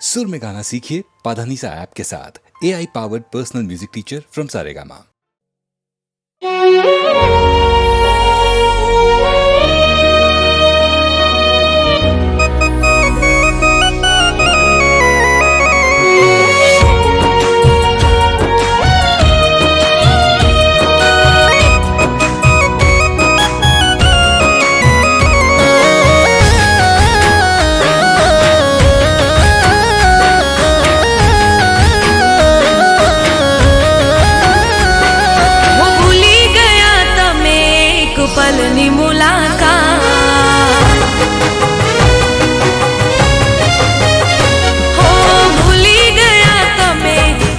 सुर में गाना सीखिए पाधानीसा ऐप के साथ। AI powered personal music teacher from Saregama. Palani मुलाकात हो भूली गया तमे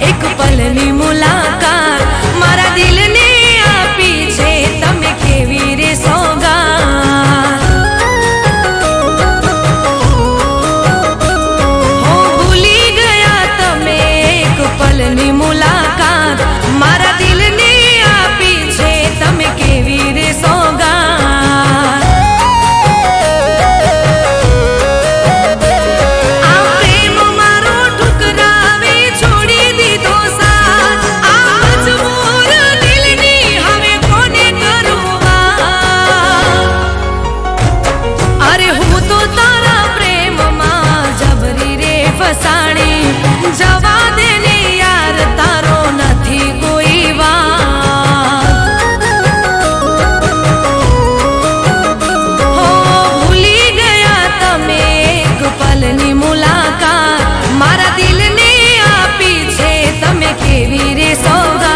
एक पलनी मुलाकात मारा दिल ने आ पीछे तमे केवी रे सोगात हो भूली गया तमे एक पलनी मुलाकात मारा दिल ने आ पीछे तमे केवी रे सोगात जवा देने यार तारो नथी कोई बात हो भूली गया तमे एक पलनी मुलाकात मारा दिल ने आ पीछे तमे केवी रे सौगात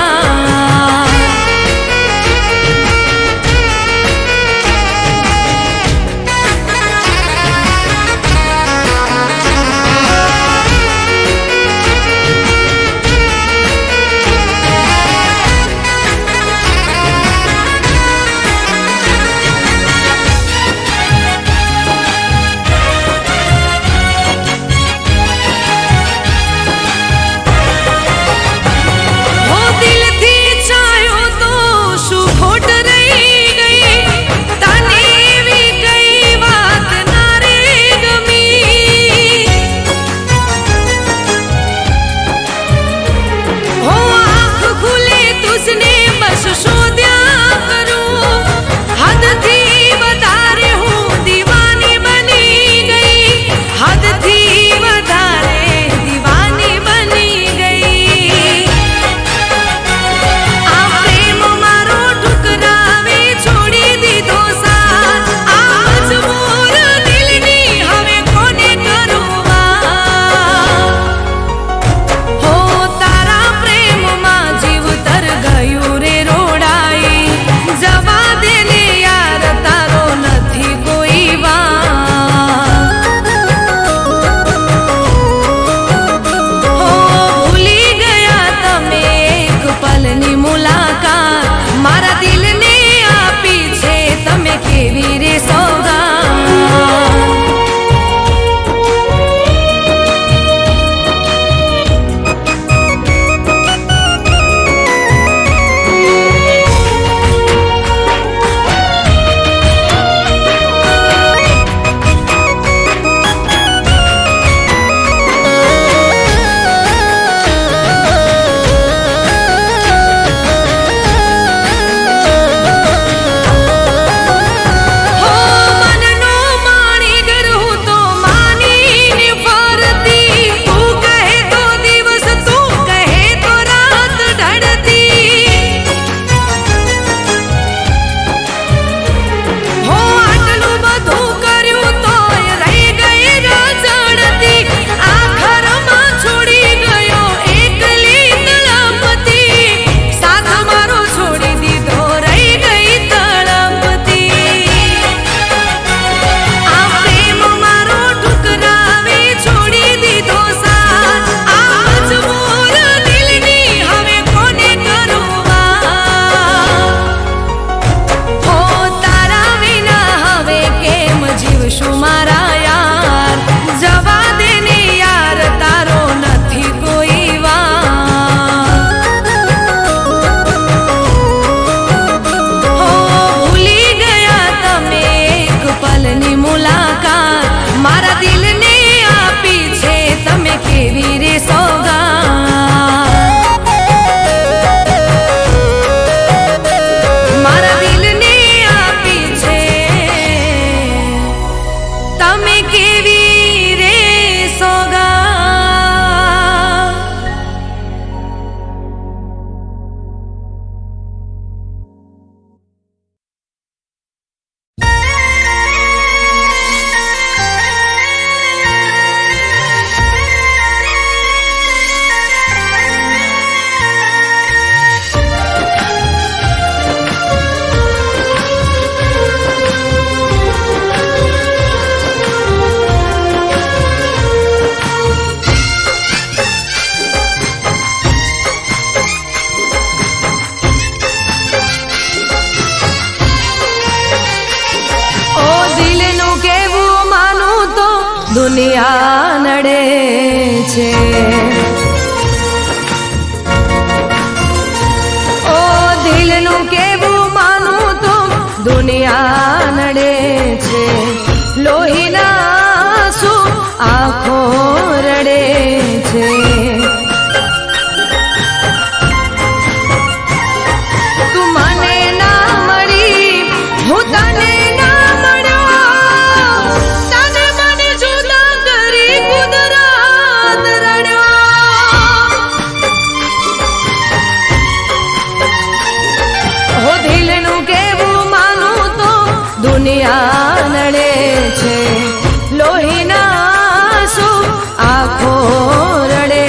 છે. ઓ દિલનું કેવું માનું તો દુનિયા નડે છે. લોહીના આંસુ આંખો રડે છે. તું મને ના મળી, હું તને ના મળ્યો. તને મને જુદા કરી કુદરત રડ્યો. હો દિલનું કેવું માનું તો દુનિયા નડે છે. લોહીના આંસુ આંખો રડે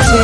છે.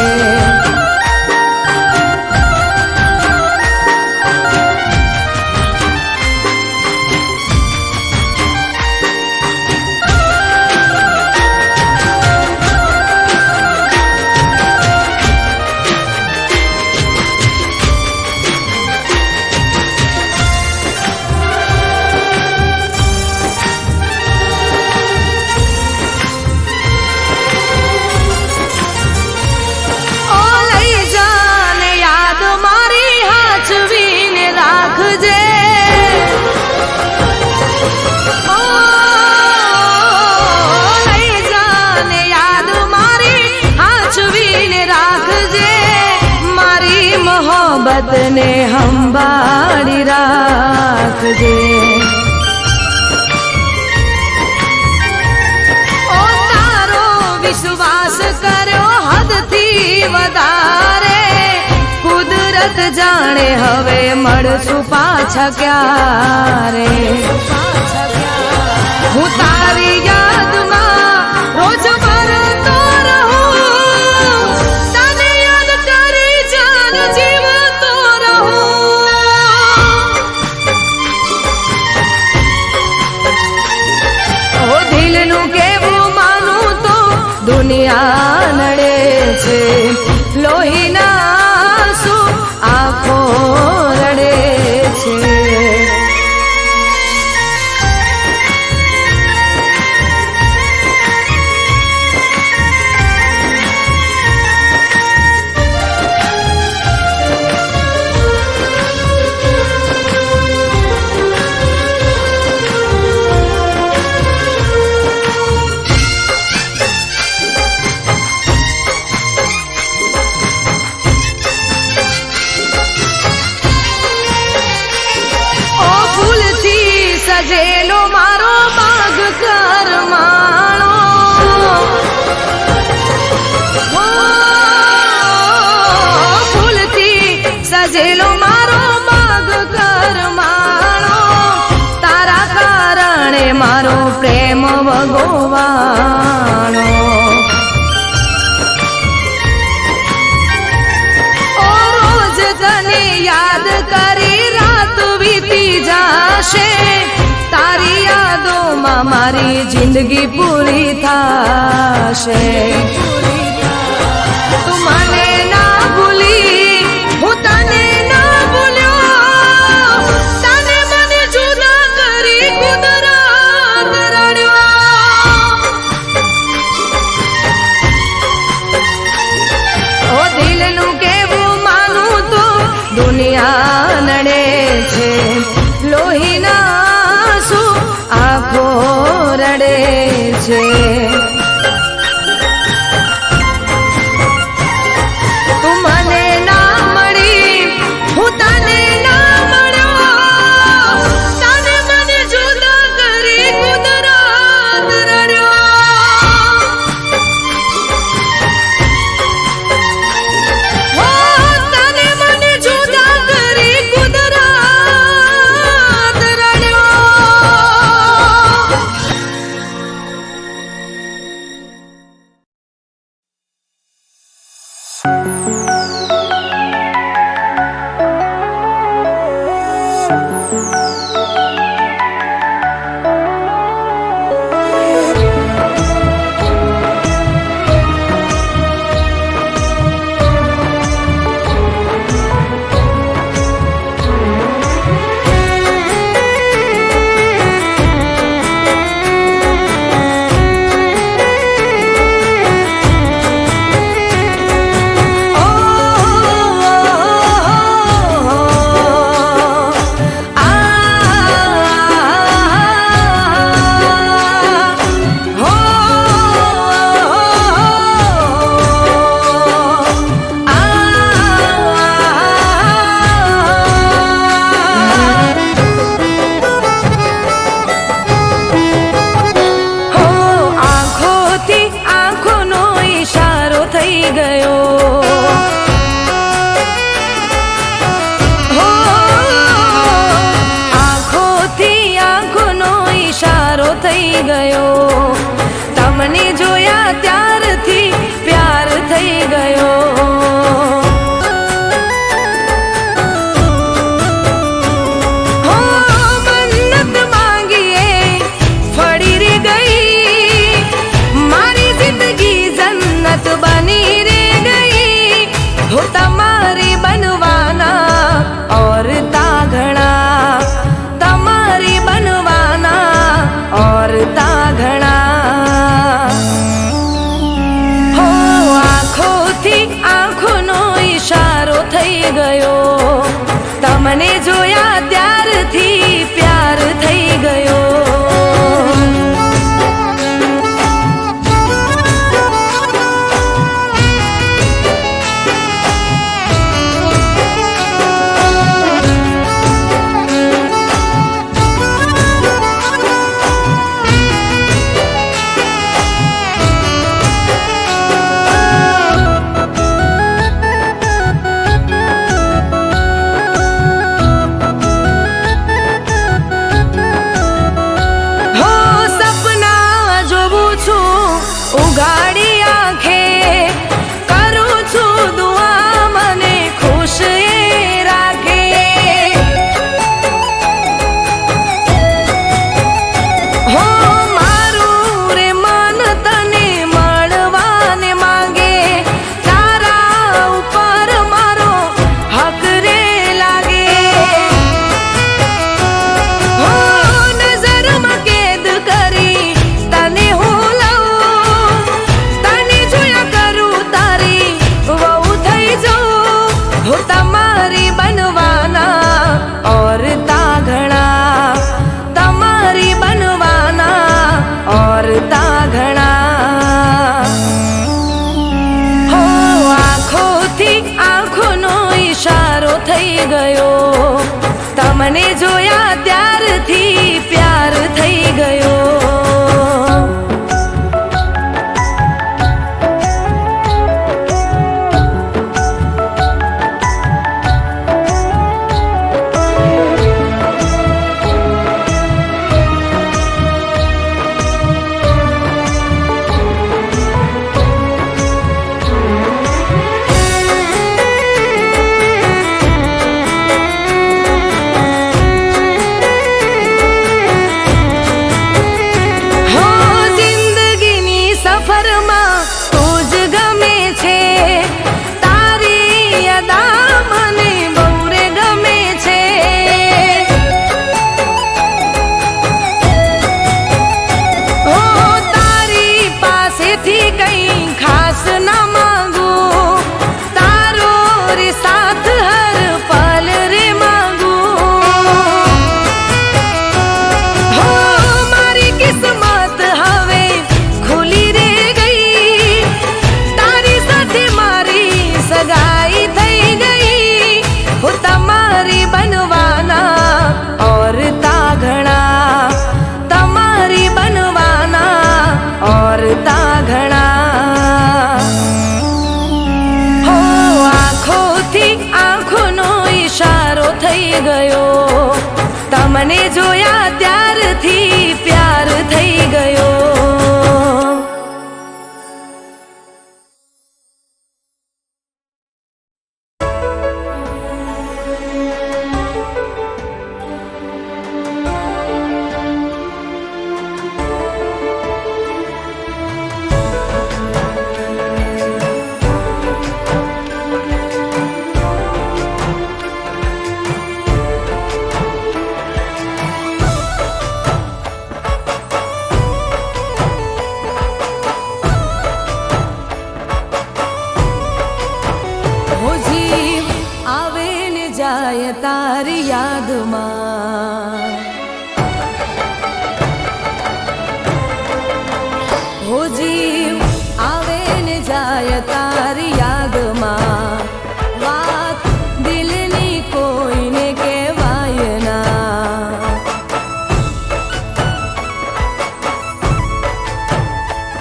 મોહબ્બતને સંભાળી રાખજે. ઓ તારો વિશ્વાસ કર્યો હદથી વધારે. કુદરત જાણે હવે મળશું પાછા ક્યારે. હું તારી યાદમાં રોજ મરતો રહું. તને યાદ કરી જાન જીવતો રહું. ઓ દિલનું કેવું માનું તો દુનિયા નડે છે. લોહીના આંસુ આંખો રડે છે. સજેલો મારો બાગ કરમાણો. ફૂલથી સજેલો મારો બાગ કરમાણો. તારા કારણે મારો પ્રેમ ભગવાણો. ઓ રોજ તને યાદ કરી રાત વીતી જાશે. તારી યાદોમાં મારી જિંદગી પૂરી થાશે. તું મને ના ભૂલી, હું તને ના ભૂલ્યો. તને મને જુદા કરી કુદરત રડ્યો. ઓ દિલનું કેવું માનું તો દુનિયા નડે છે. લોહીના આંસુ આંખો રડે છે. તું મને ના મળી, હું તને ના મળ્યો. તને મને જુદા કરી કુદરત રડ્યો. હો તને મને જુદા કરી ત્યારથી પ્યાર થઈ ગયો. ઉગાડી આંખે કરું છું દુઆ મને ખુશ એ રાખે. હો મારું રે મન તને મળવાને માંગે, તારા ઉપર મારો હક રે લાગે. હો નજરમાં કેદ કરી તને હું તમારી બનવાના ઓર તા ઘણા, તમારી બનવાના ઓર તા ઘણા. હો આંખોથી આંખોનો ઈશારો થઈ ગયો, તમને જોયા ત્યારથી પ્યાર થઈ ગયો. થઈ ગયો, તમને જોયા ત્યારથી પ્યાર થઈ ગયો. તારી યાદમાં હો જીવ આવે ને જાય તારી યાદમાં, વાત દિલની કોઈને કહેવાય ના.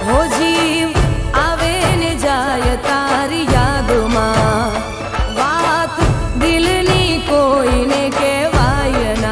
હો જીવ આવે ને જાય તારી યાદમાં, વાત દિલની કોઈને કહેવાય ના.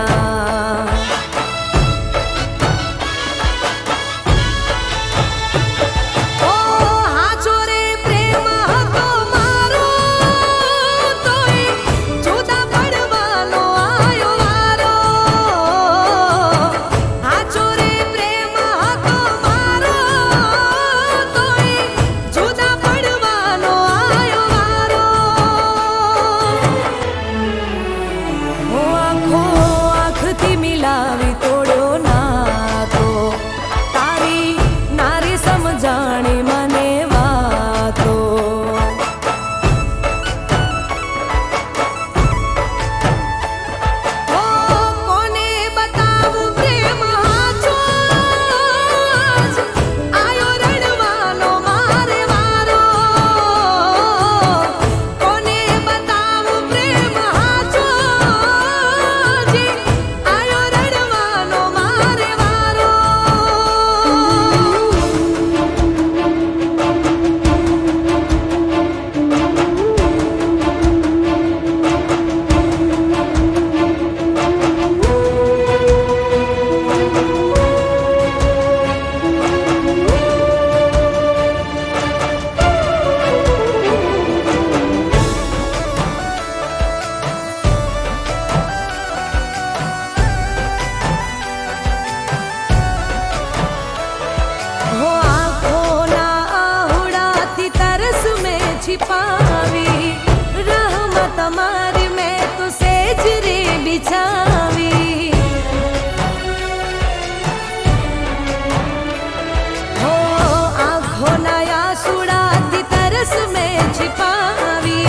આસુડાથી તરસ મેં छिपावी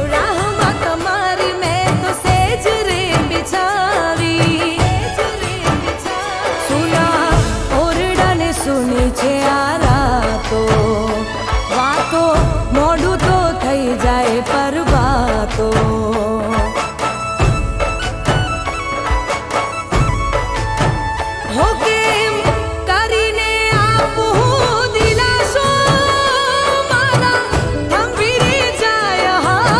રાહમાં તમારી મેં તો સેજ રે બિછાવી સુના ઓરડાને સુની છે આ રાતો વાતો મોડું તો થઈ જાય પર વાતો હો કેમ કરીને આપું દિલાસો મારા થંભી રે જાય હા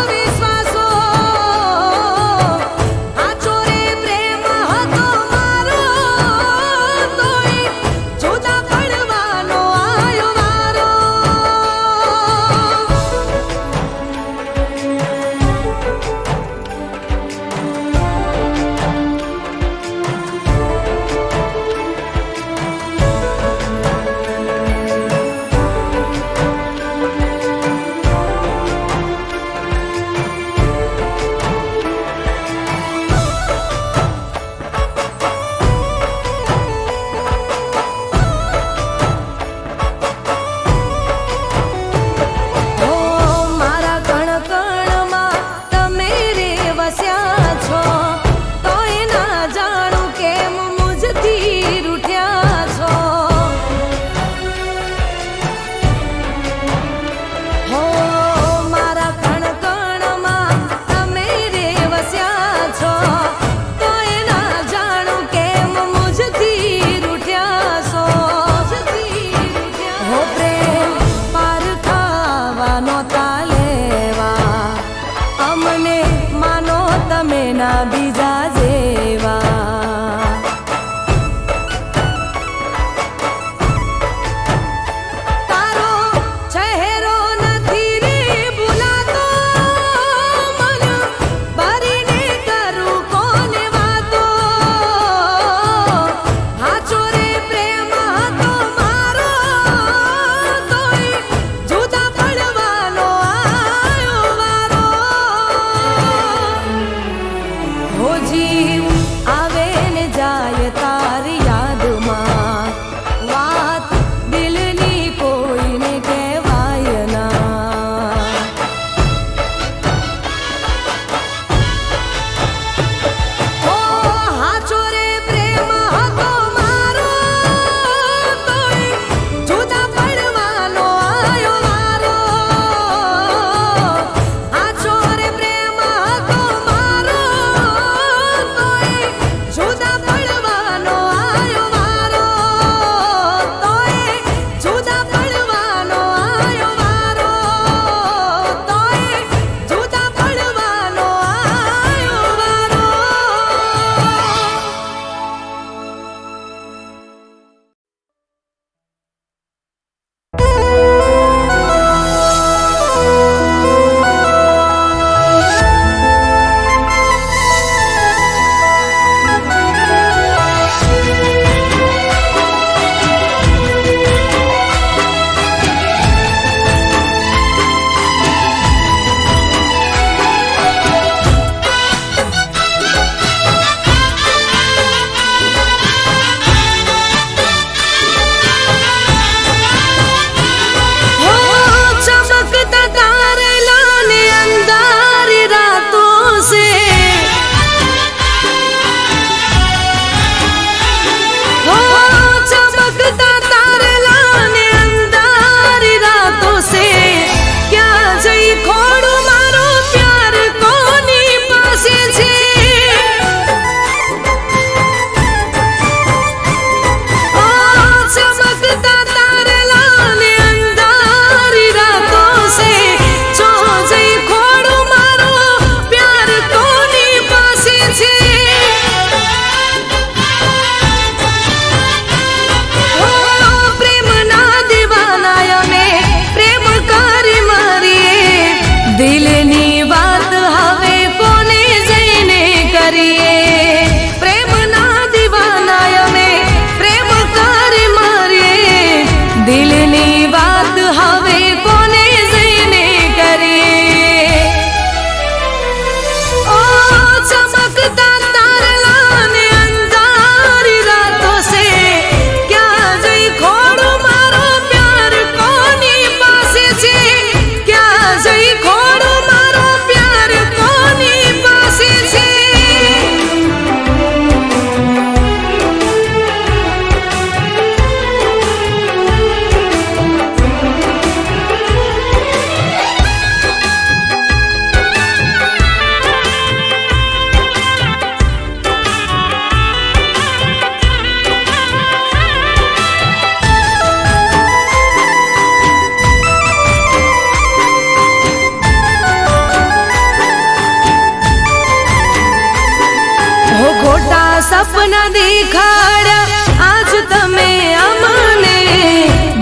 સપના દેખાડ્યા આજ તમે અમને,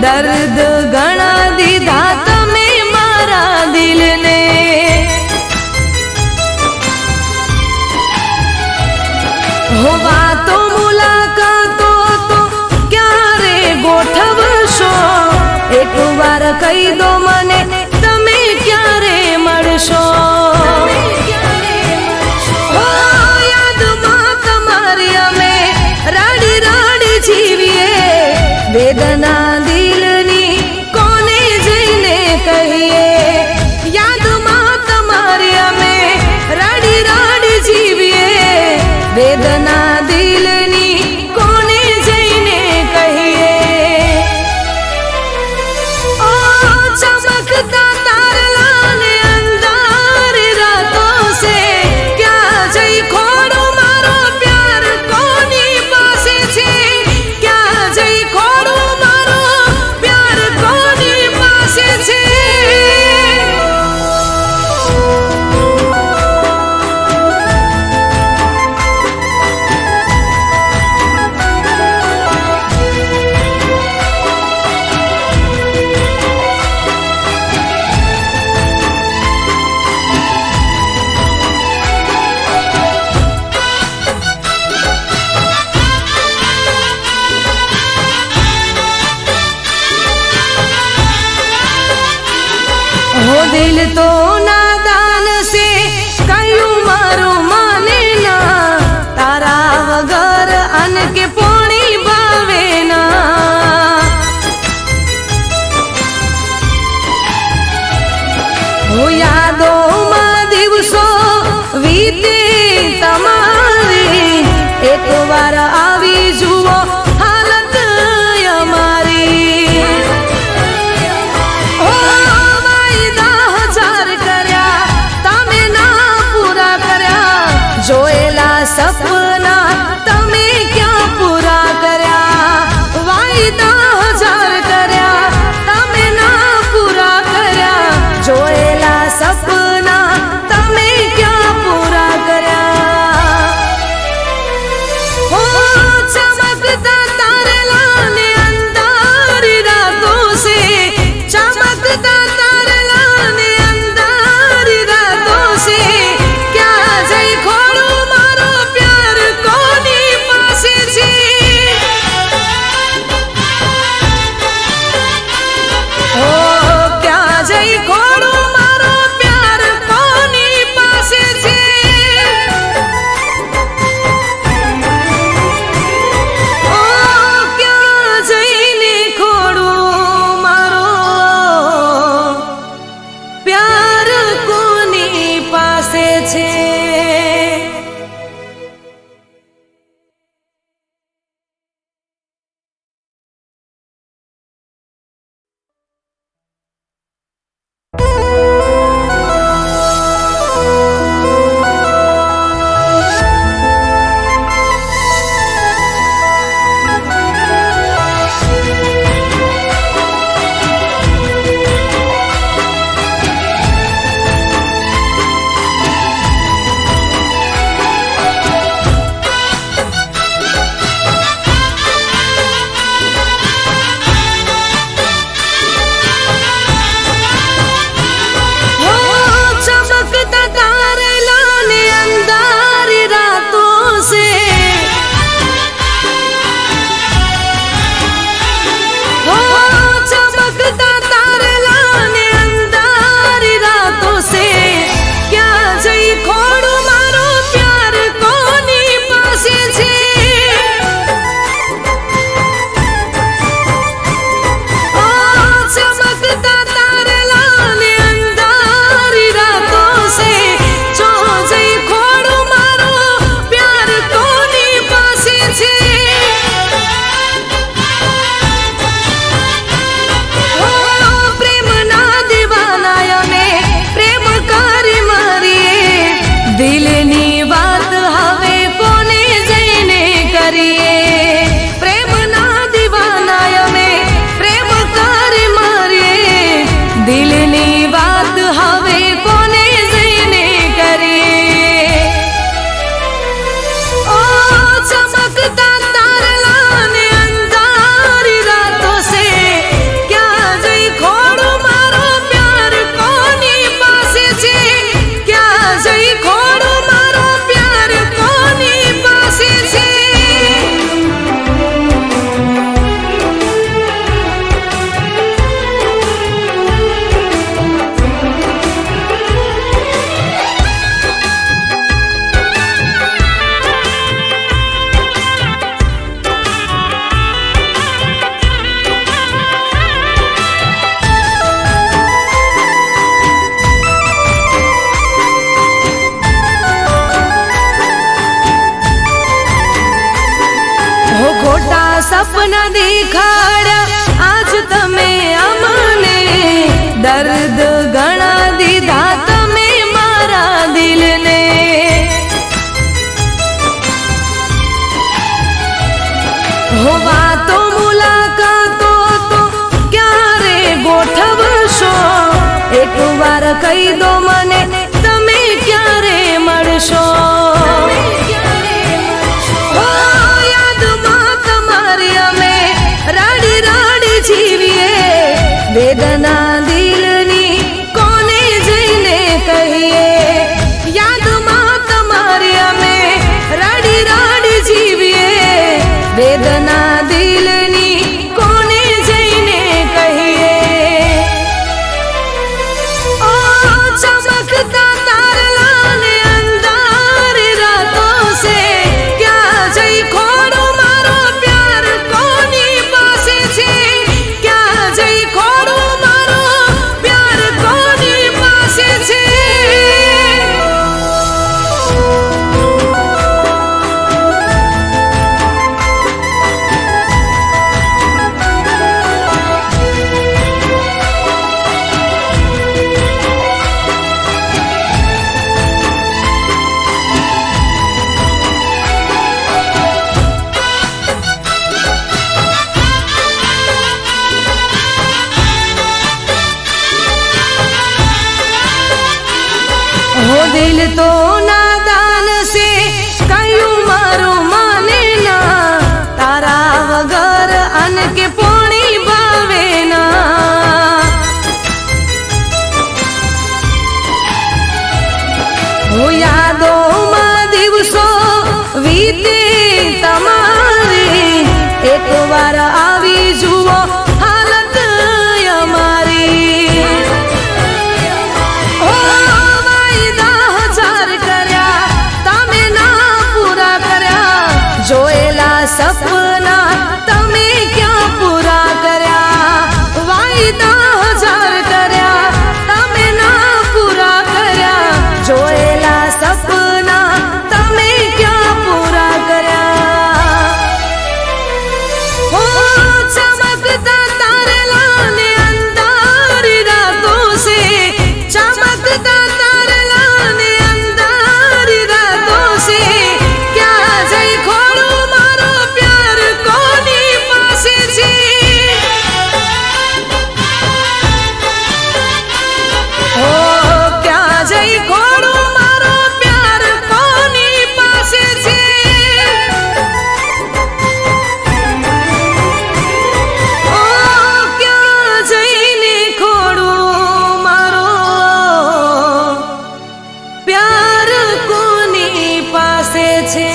દર્દ ઘણા દીધા તમે મારા દિલને. હો વાતો મુલાકાતો તો ક્યારે ગોઠવશો, એક વાર કહી દો મને તમે ક્યારે મળશો. હો યાદમાં તમારી અમે રાડી રાડી જીવીએ, વેદના દિલની કોને જઈને કહીએ. યાદમાં તમારી અમે રાડી રાડી જીવીએ, વેદના દિલની કોને જઈને કહીએ. ઓ ચમકતા તારલા ને અંધારી રાતો સે, ક્યાં જઈ ખોડું મારો પ્યાર કોની પાસે છે, ક્યાં જઈ ખોડું મારો પ્યાર કોની પાસે છે. हो दिल तो नादान से कયું મારું માને ના, તારા વગર અન કે પોણી ભાવે ના. હો યાદોમાં દિવસો વીતે તમારી, એક વાર આવી જુઓ હાલત અમારી. જોયેલા સપના તમે ક્યાં પૂરા કર્યા, વાયદા હજાર કર્યા તમે ના પૂરા કર્યા. જોયેલા સપના તમે ક્યાં પૂરા કર્યા. હો સપના દેખાડ્યા આજ તમે અમને, દર્દ ઘણા દીધા તમે મારા દિલને. હો વાતો મુલાકાતો તો ક્યારે ગોઠવશો, એક વાર કહી દો મને તમે ક્યારે મળશો. વેદના દિલની કોને જઈને કહીએ, યાદમાં તમારી અમે રાડી રાડી જીવીએ. વેદના દિલની કોને જઈને કહીએ. ઓ ચમકતા તારલા ને અંધારી રાતો સે, ક્યાં જઈ ખોડું મારો પ્યાર કોની પાસે છે, ક્યાં જઈ ખોડું મારો પ્યાર કોની પાસે છે. हो दिल तो नादान से कयूं मारू माने ना, तारा वगर अन के पोणी भावे ना. हो यादो માં દિવસો વીતે તમારી, એક વાર આવી જુઓ હાલત અમારી. જોયેલા સપના તમે ક્યાં પૂરા કર્યા, વાયદા હજાર કર્યા તમે ના પૂરા કર્યા. જોયેલા સપના તમે ક્યાં પૂરા કર્યા. હો ચમકતા તારલા ને અંધારી રાતો સે, ચમકતા તારલા ને અંધારી રાતો સે, ક્યાં જઈ ખોડું મારો પ્યાર કોની પાસે છે. ઓ ક્યાં જઈ ખોડું મારો પ્યાર કોની પાસે છે. ઓ ક્યાં જઈને ખોડું મારો પ્યાર કોની પાસે છે.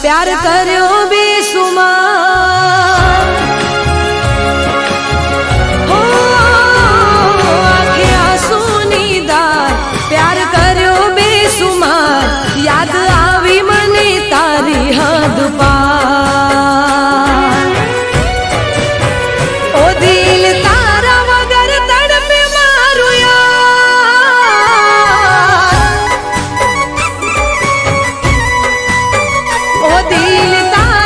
प्यार कर्यो बेसुमार, हो आंखें आंसूनी दार. प्यार कर्यो बेसुमार, याद आवी मने तारी हद पार. ओ दिल तारा वगर तड़पे मारू यार, ओ दिल तारा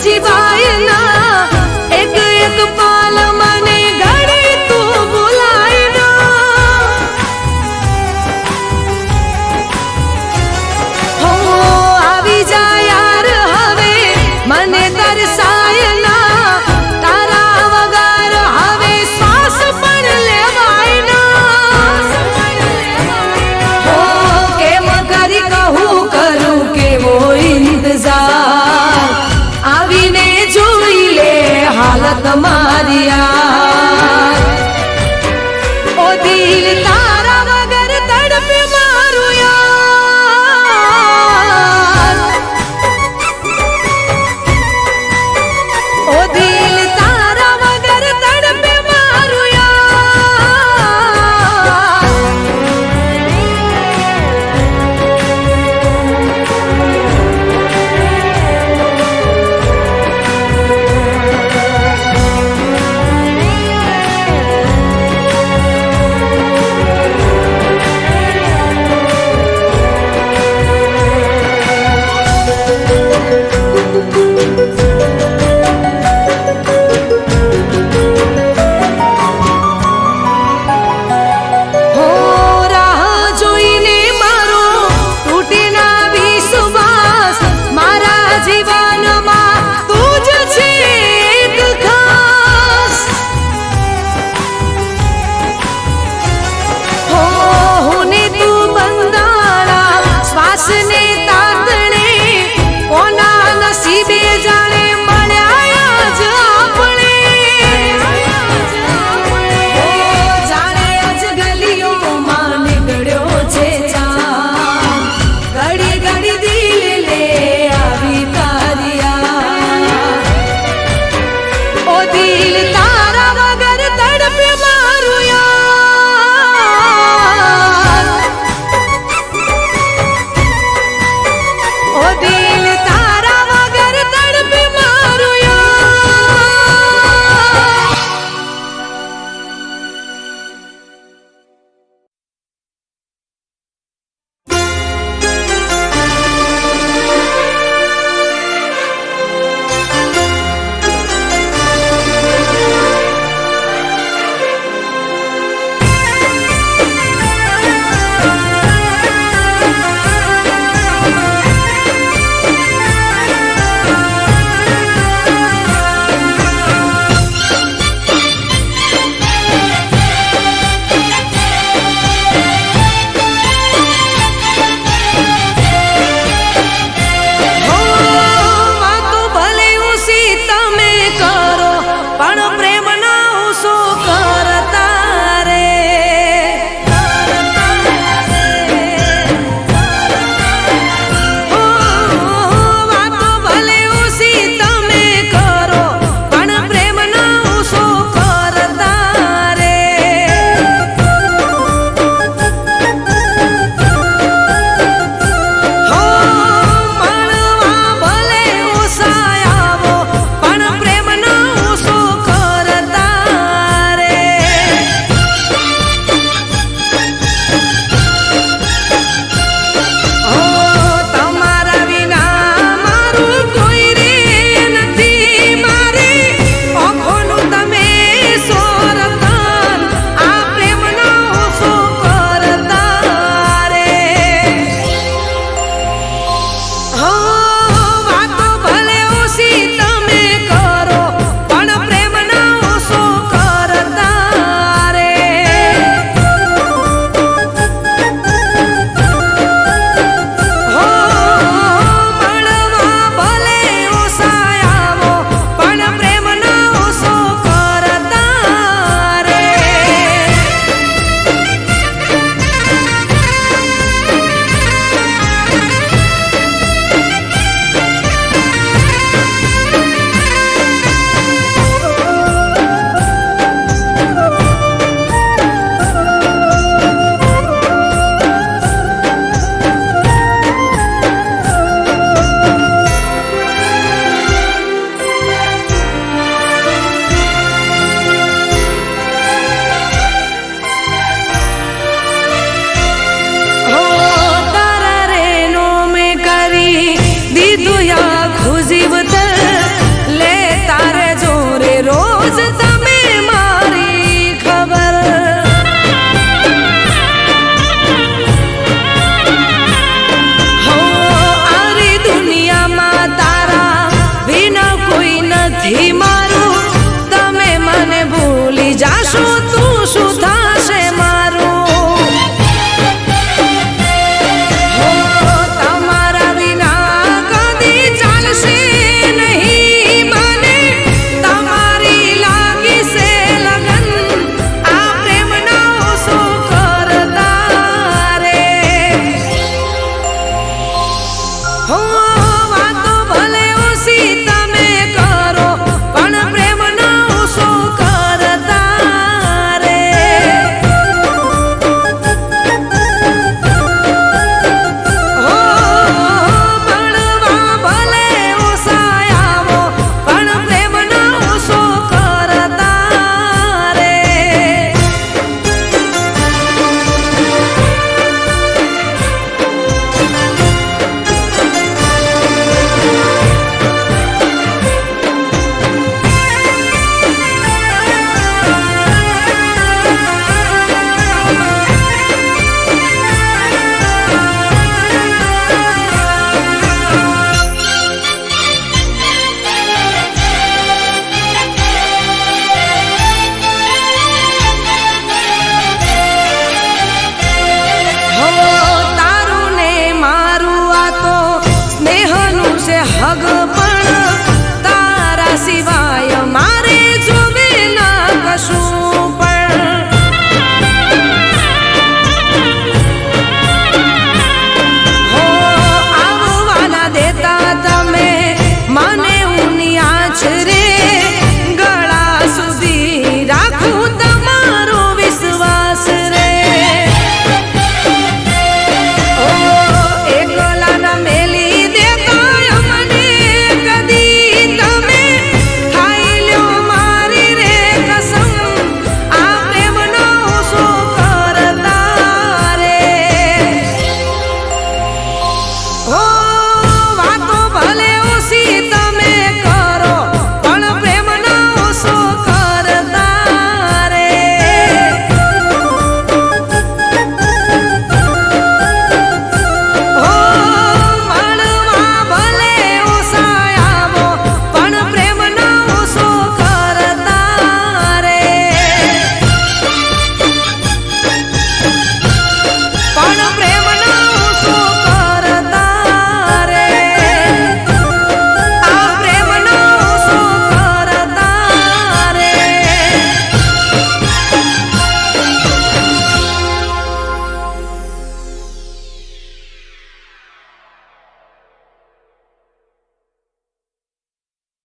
જીવાય ના એક એક પાલ મને ઘડી તું ભૂલાય ના હો આવી જા યાર હવે મને તરસાય ના તારા વગર હવે શ્વાસ પણ લેવાય ના હો કેમ કરી કહું કરું કેવો ઇંતજાર આવીને જોઈ લે હાલત